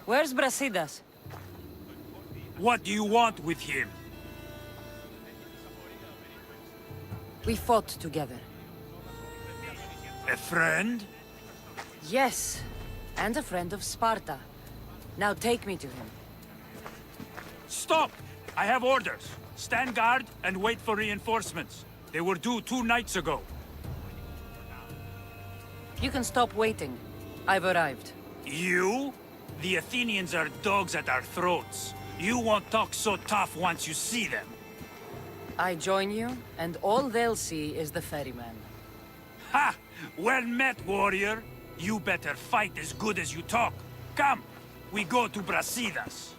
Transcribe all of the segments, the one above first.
Where's Brasidas? What do you want with him? We fought together. A friend? Yes, and a friend of Sparta. Now take me to him. Stop! I have orders. Stand guard and wait for reinforcements. They were due 2 nights ago. You can stop waiting. I've arrived. You? The Athenians are dogs at our throats. You won't talk so tough once you see them. I join you, and all they'll see is the ferryman. Ha! Well met, warrior. You better fight as good as you talk. Come, we go to Brasidas.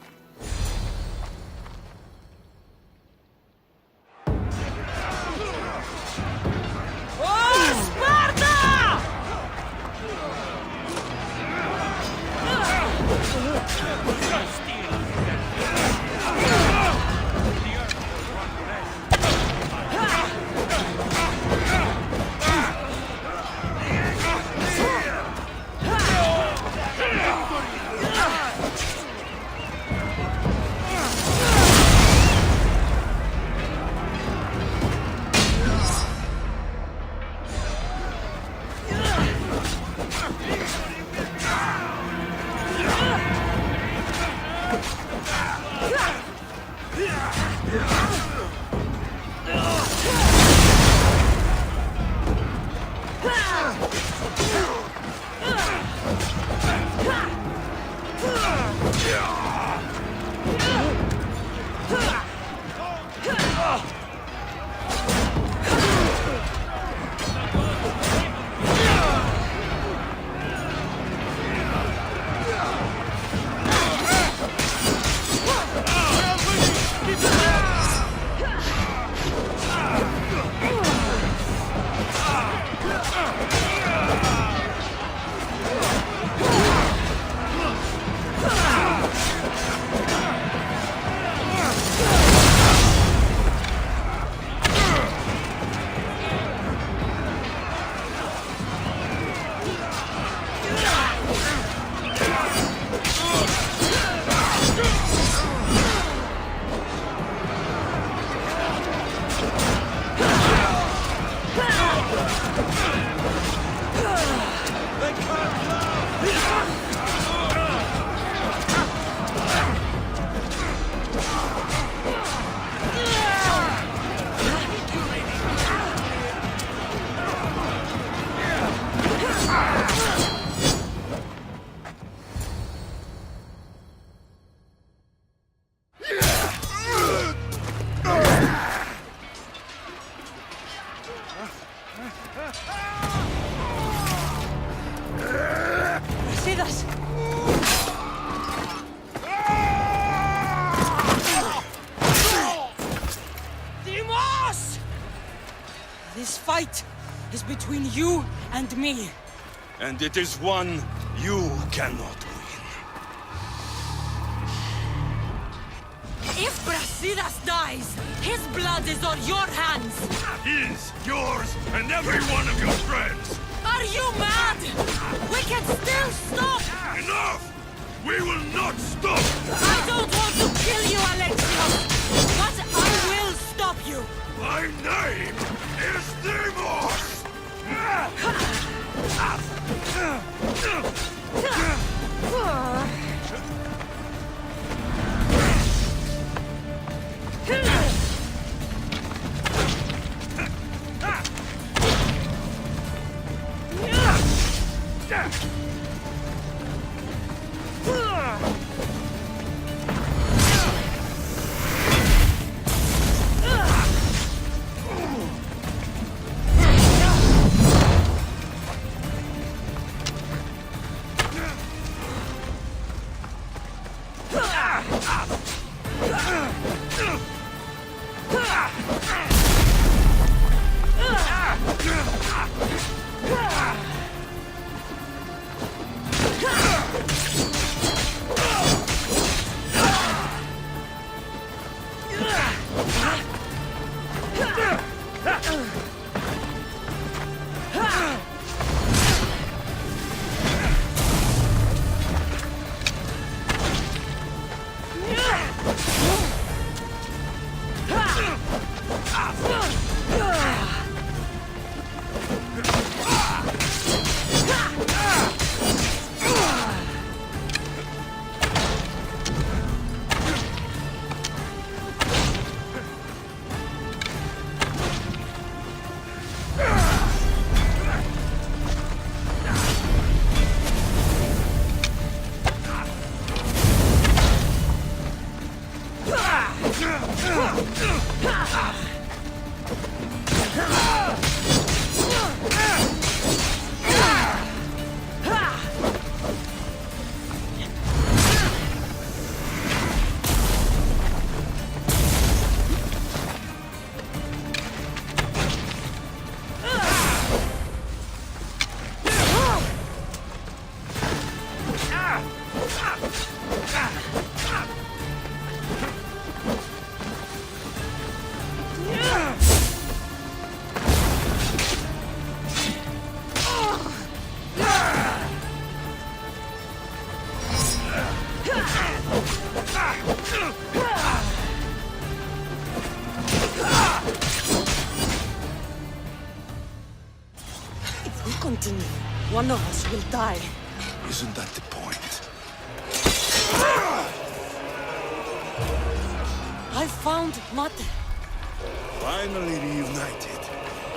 This fight is between you and me. And it is one you cannot win. If Brasidas dies, his blood is on your hands! His, yours, and every one of your friends! Are you mad? We can still stop! Enough! We will not stop! I don't want to kill you, Alexios! But I will stop you! My name is Demos! If we continue, one of us will die. Isn't that the point? I found Mate. Finally reunited,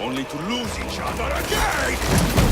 only to lose each other again!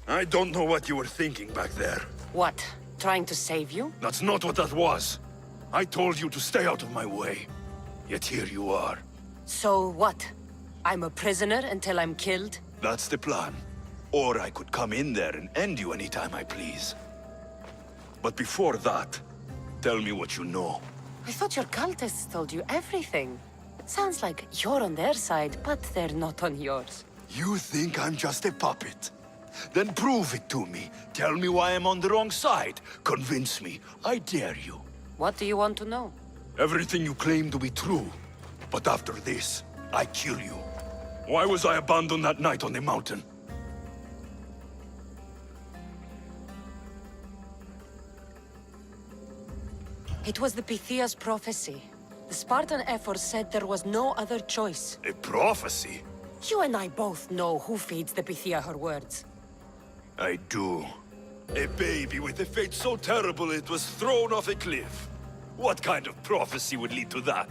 I don't know what you were thinking back there. What? Trying to save you? That's not what that was. I told you to stay out of my way. Yet here you are. So what? I'm a prisoner until I'm killed? That's the plan. Or I could come in there and end you anytime I please. But before that, tell me what you know. I thought your cultists told you everything. Sounds like you're on their side, but they're not on yours. You think I'm just a puppet? Then prove it to me. Tell me why I'm on the wrong side. Convince me. I dare you. What do you want to know? Everything you claim to be true. But after this, I kill you. Why was I abandoned that night on the mountain? It was the Pythia's prophecy. The Spartan effort said there was no other choice. A prophecy? You and I both know who feeds the Pythia her words. I do. A baby with a fate so terrible it was thrown off a cliff. What kind of prophecy would lead to that?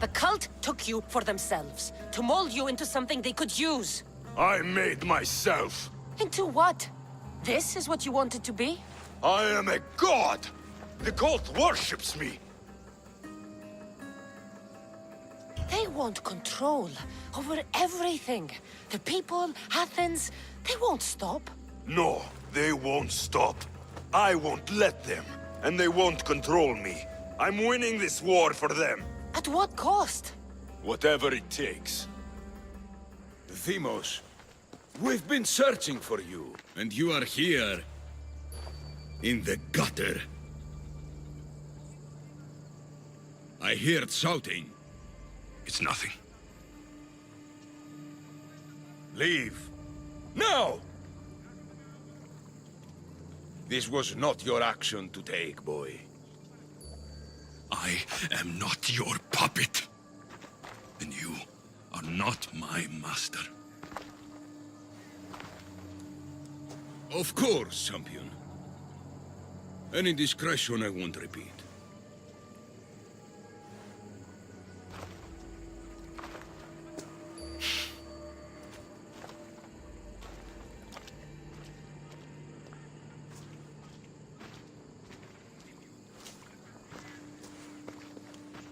The cult took you for themselves, to mold you into something they could use. I made myself. Into what? This is what you wanted to be? I am a god! The cult worships me! They want control over everything. The people, Athens, they won't stop. No, they won't stop. I won't let them, and they won't control me. I'm winning this war for them. At what cost? Whatever it takes. Themos, we've been searching for you, and you are here. In the gutter. I heard shouting. It's nothing. Leave. Now! This was not your action to take, boy. I am not your puppet. And you are not my master. Of course, champion. Any indiscretion I won't repeat.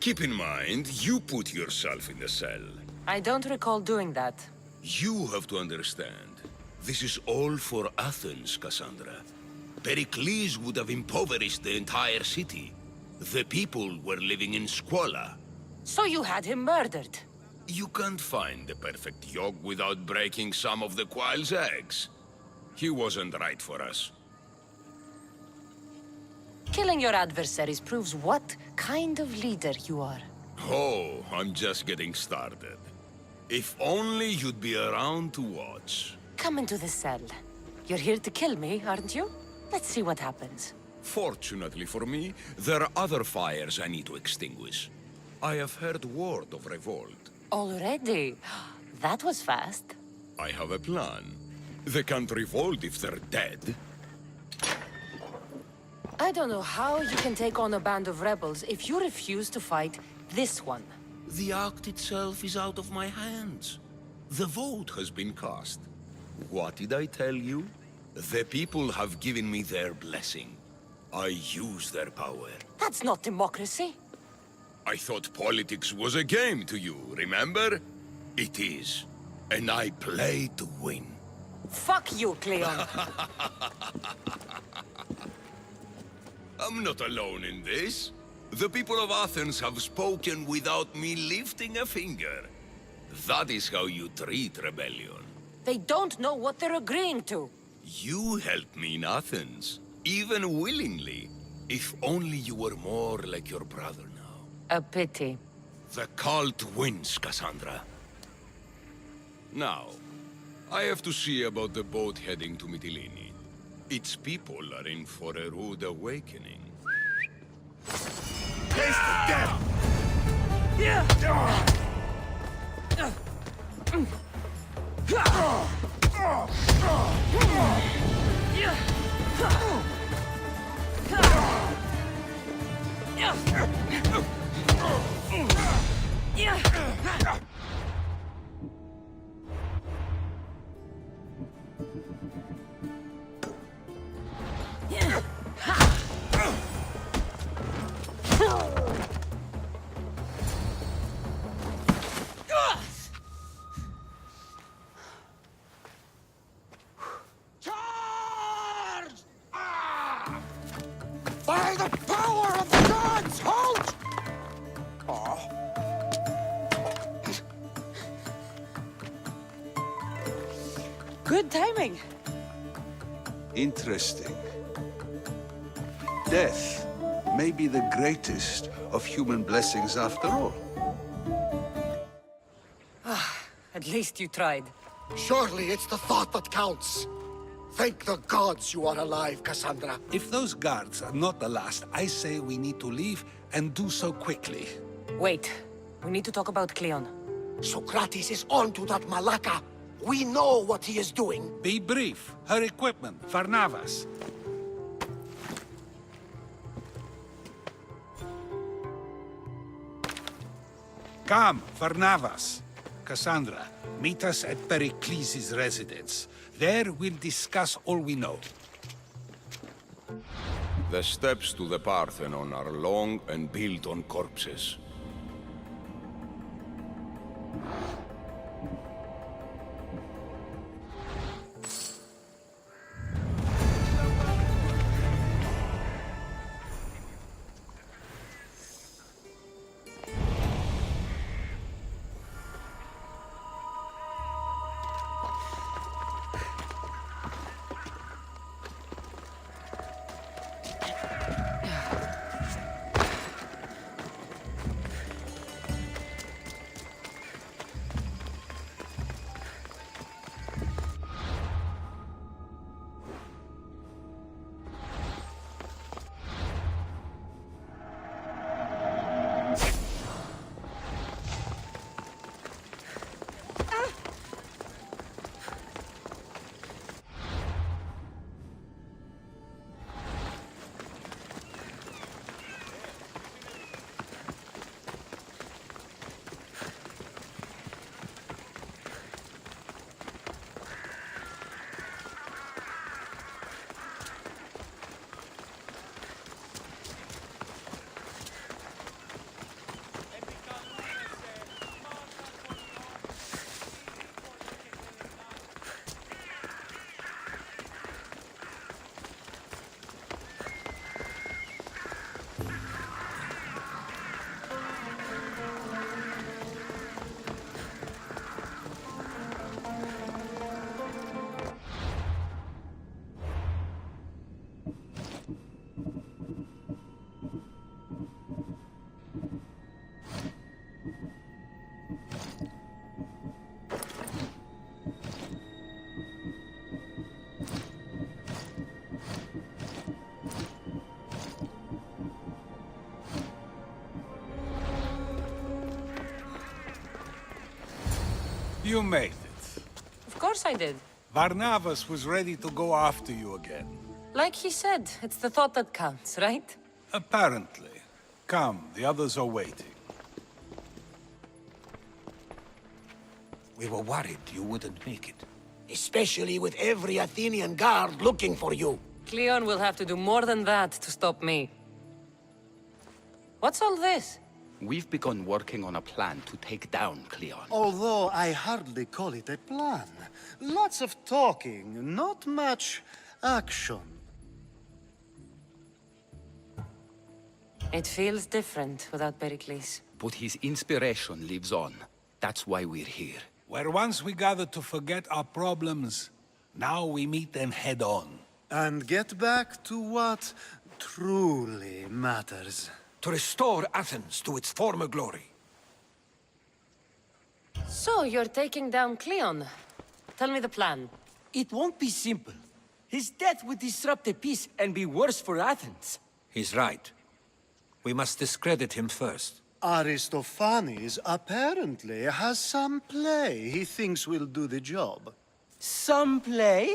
Keep in mind, you put yourself in the cell. I don't recall doing that. You have to understand. This is all for Athens, Cassandra. Pericles would have impoverished the entire city. The people were living in squalor. So you had him murdered? You can't find the perfect yolk without breaking some of the quail's eggs. He wasn't right for us. Killing your adversaries proves what kind of leader you are. Oh, I'm just getting started. If only you'd be around to watch. Come into the cell. You're here to kill me, aren't you? Let's see what happens. Fortunately for me, there are other fires I need to extinguish. I have heard word of revolt. Already? That was fast. I have a plan. They can't revolt if they're dead. I don't know how you can take on a band of rebels if you refuse to fight this one. The act itself is out of my hands. The vote has been cast. What did I tell you? The people have given me their blessing. I use their power. That's not democracy. I thought politics was a game to you, remember? It is. And I play to win. Fuck you, Cleon. I'm not alone in this. The people of Athens have spoken without me lifting a finger. That is how you treat rebellion. They don't know what they're agreeing to. You helped me in Athens, even willingly. If only you were more like your brother now. A pity. The cult wins, Cassandra. Now, I have to see about the boat heading to Mytilene. Its people are in for a rude awakening. Taste of death! By the power of the gods, halt! Good timing. Interesting. Death may be the greatest of human blessings after all. At least you tried. Surely it's the thought that counts. Thank the gods you are alive, Cassandra. If those guards are not the last, I say we need to leave and do so quickly. Wait. We need to talk about Cleon. Socrates is on to that Malaka. We know what he is doing. Be brief. Her equipment, Varnavas. Come, Varnavas. Cassandra, meet us at Pericles' residence. There we'll discuss all we know. The steps to the Parthenon are long and built on corpses. You made it. Of course I did. Varnavas was ready to go after you again. Like he said, it's the thought that counts, right? Apparently. Come, the others are waiting. We were worried you wouldn't make it. Especially with every Athenian guard looking for you. Cleon will have to do more than that to stop me. What's all this? We've begun working on a plan to take down Cleon. Although I hardly call it a plan. Lots of talking, not much action. It feels different without Pericles. But his inspiration lives on. That's why we're here. Where once we gathered to forget our problems, now we meet them head-on. And get back to what truly matters. To restore Athens to its former glory. So, you're taking down Cleon. Tell me the plan. It won't be simple. His death would disrupt the peace and be worse for Athens. He's right. We must discredit him first. Aristophanes apparently has some play he thinks will do the job. Some play?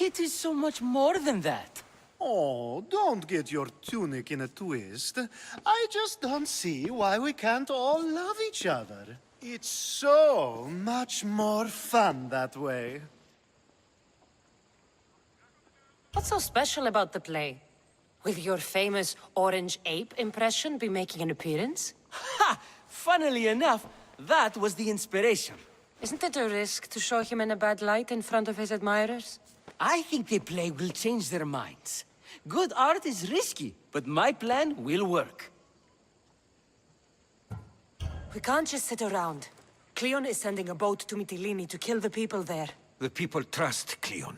It is so much more than that. Oh, don't get your tunic in a twist. I just don't see why we can't all love each other. It's so much more fun that way. What's so special about the play? Will your famous orange ape impression be making an appearance? Ha! Funnily enough, that was the inspiration. Isn't it a risk to show him in a bad light in front of his admirers? I think the play will change their minds. Good art is risky, but my plan will work. We can't just sit around. Cleon is sending a boat to Mytilene to kill the people there. The people trust Cleon.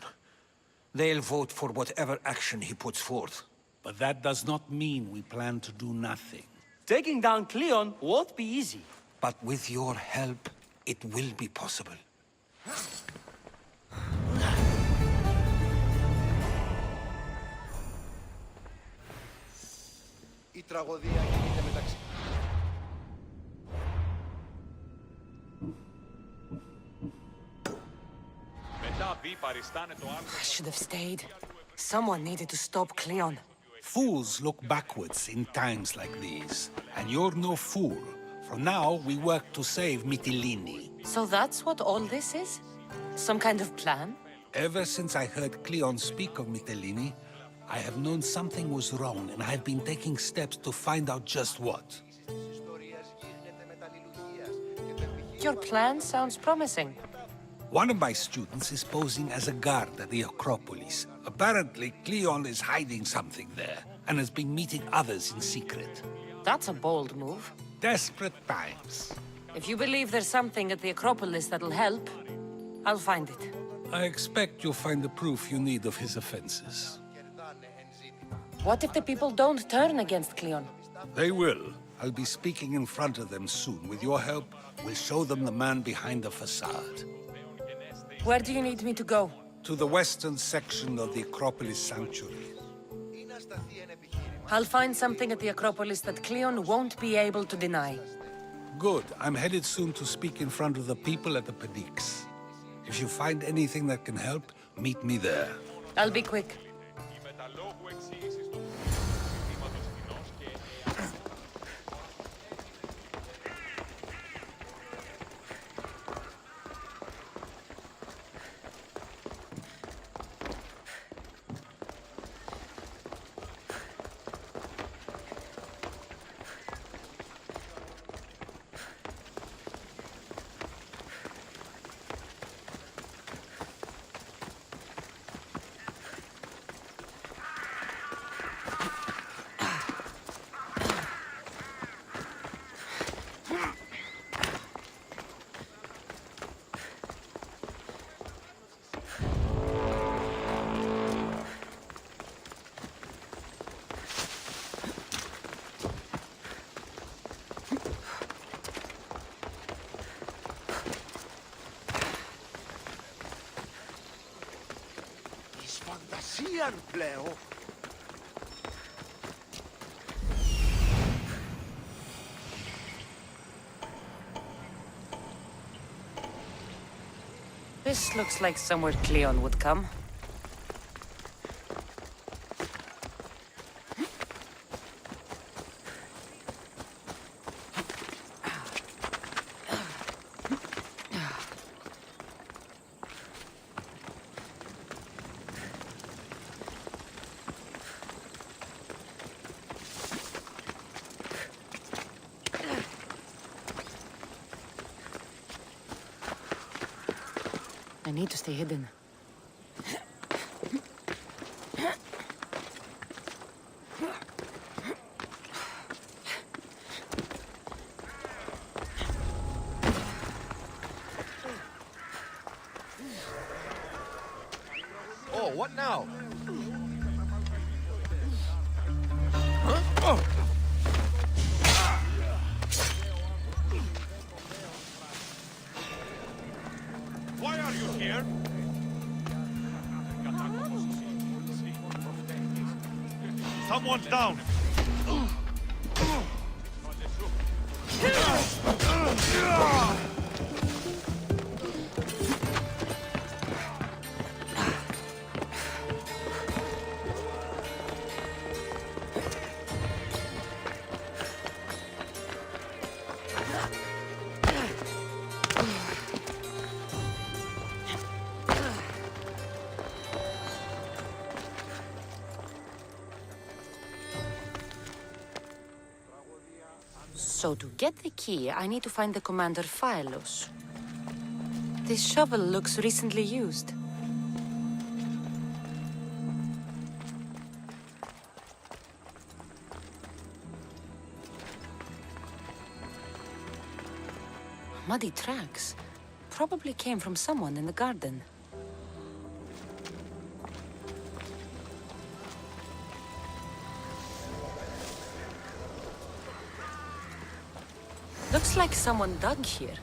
They'll vote for whatever action he puts forth. But that does not mean we plan to do nothing. Taking down Cleon won't be easy. But with your help, it will be possible. Η τραγωδία κινείται μεταξύ. I should have stayed. Someone needed to stop Cleon. Fools look backwards in times like these. And you're no fool. From now, we work to save Mytilene. So that's what all this is? Some kind of plan? Ever since I heard Cleon speak of Mytilene, I have known something was wrong, and I've been taking steps to find out just what. Your plan sounds promising. One of my students is posing as a guard at the Acropolis. Apparently, Cleon is hiding something there, and has been meeting others in secret. That's a bold move. Desperate times. If you believe there's something at the Acropolis that'll help, I'll find it. I expect you'll find the proof you need of his offenses. What if the people don't turn against Cleon? They will. I'll be speaking in front of them soon. With your help, we'll show them the man behind the facade. Where do you need me to go? To the western section of the Acropolis Sanctuary. I'll find something at the Acropolis that Cleon won't be able to deny. Good. I'm headed soon to speak in front of the people at the Pnyx. If you find anything that can help, meet me there. I'll be quick. Φαντασίαν πλέον. This looks like somewhere Cleon would come. I need to stay hidden. Oh, what now? Why are you here? Someone's down. So to get the key, I need to find the commander Phylos. This shovel looks recently used. Muddy tracks. Probably came from someone in the garden. Looks like someone dug here.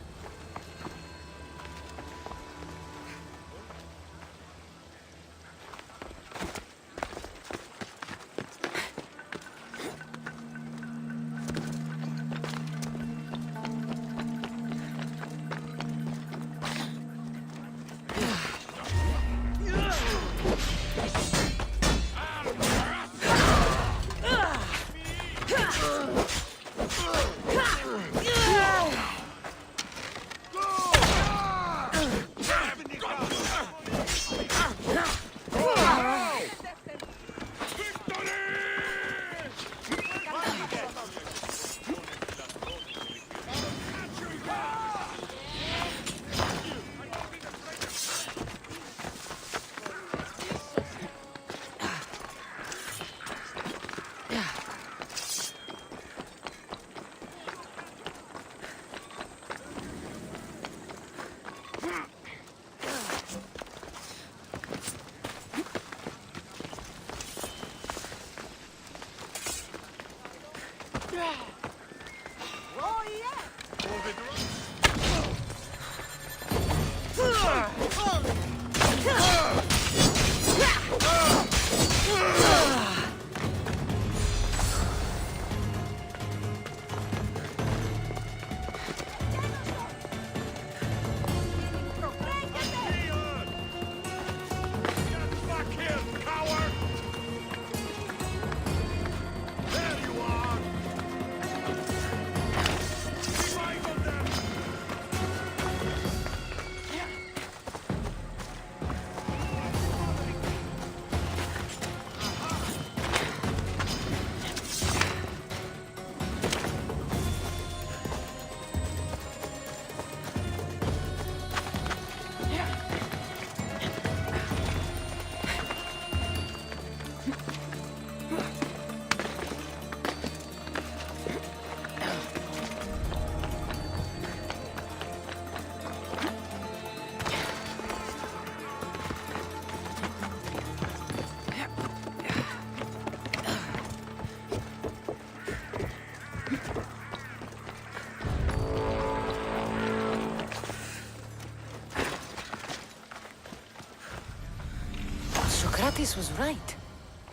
Socrates was right.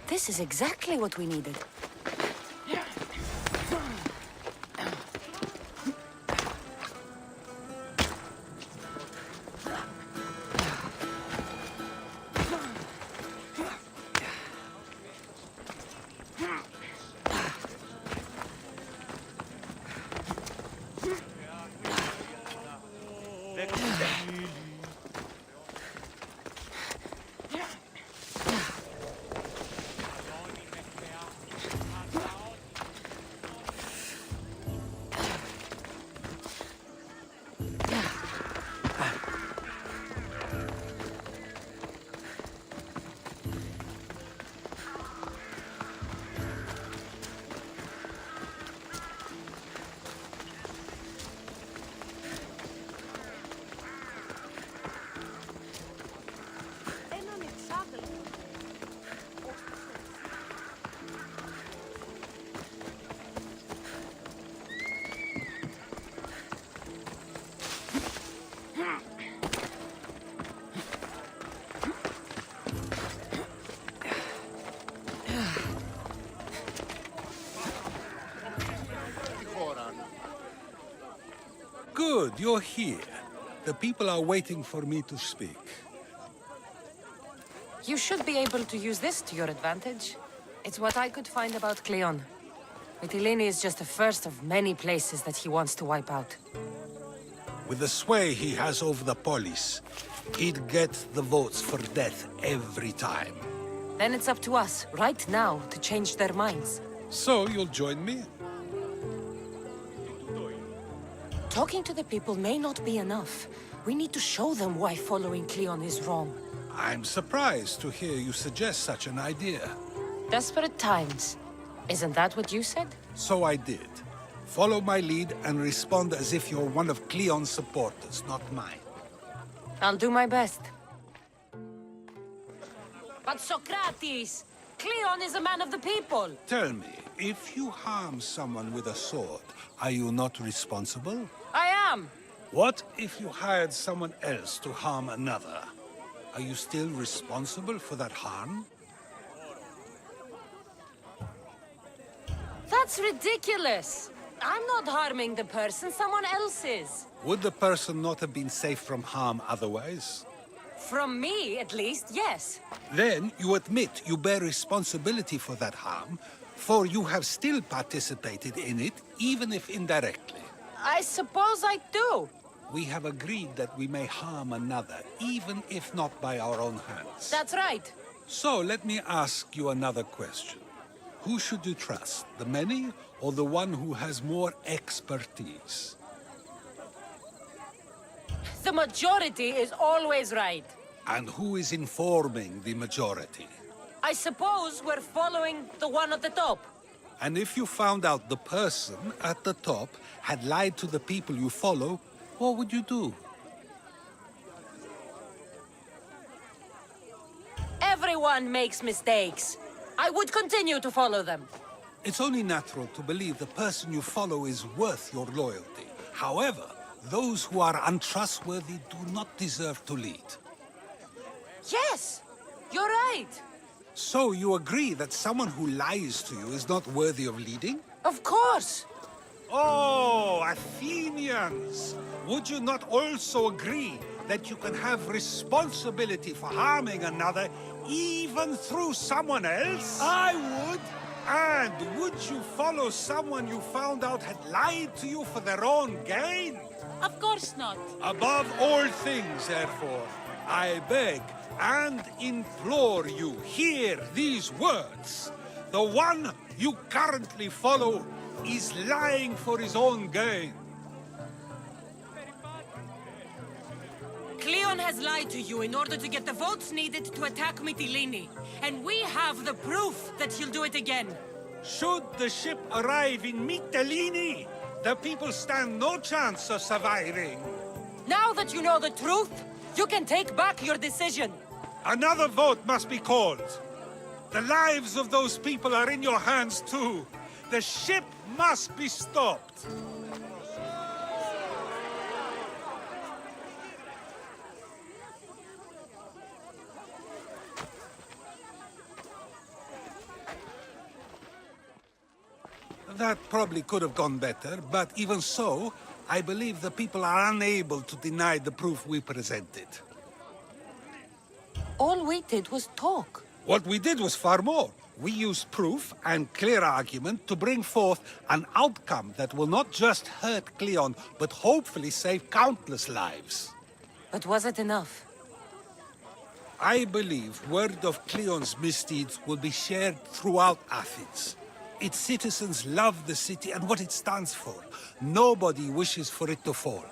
This is exactly what we needed. Good, you're here. The people are waiting for me to speak. You should be able to use this to your advantage. It's what I could find about Cleon. Mytilene is just the first of many places that he wants to wipe out. With the sway he has over the polis, he'd get the votes for death every time. Then it's up to us, right now, to change their minds. So you'll join me? Talking to the people may not be enough. We need to show them why following Cleon is wrong. I'm surprised to hear you suggest such an idea. Desperate times. Isn't that what you said? So I did. Follow my lead and respond as if you're one of Cleon's supporters, not mine. I'll do my best. But Socrates! Cleon is a man of the people! Tell me, if you harm someone with a sword, are you not responsible? I am! What if you hired someone else to harm another? Are you still responsible for that harm? That's ridiculous! I'm not harming the person, someone else is. Would the person not have been safe from harm otherwise? From me, at least, yes. Then you admit you bear responsibility for that harm, for you have still participated in it, even if indirectly. I suppose I do. We have agreed that we may harm another, even if not by our own hands. That's right. So let me ask you another question. Who should you trust, the many or the one who has more expertise? The majority is always right. And who is informing the majority? I suppose we're following the one at the top. And if you found out the person at the top had lied to the people you follow, what would you do? Everyone makes mistakes. I would continue to follow them. It's only natural to believe the person you follow is worth your loyalty. However, those who are untrustworthy do not deserve to lead. Yes, you're right. So you agree that someone who lies to you is not worthy of leading? Of course. Oh, Athenians! Would you not also agree that you can have responsibility for harming another even through someone else? I would. And would you follow someone you found out had lied to you for their own gain? Of course not. Above all things, therefore, I beg and implore you, hear these words. The one you currently follow is lying for his own gain. Cleon has lied to you in order to get the votes needed to attack Mytilene. And we have the proof that he'll do it again. Should the ship arrive in Mytilene, the people stand no chance of surviving. Now that you know the truth, you can take back your decision. Another vote must be called. The lives of those people are in your hands too. The ship must be stopped. That probably could have gone better, but even so, I believe the people are unable to deny the proof we presented. All we did was talk. What we did was far more. We used proof and clear argument to bring forth an outcome that will not just hurt Cleon, but hopefully save countless lives. But was it enough? I believe word of Cleon's misdeeds will be shared throughout Athens. Its citizens love the city and what it stands for. Nobody wishes for it to fall.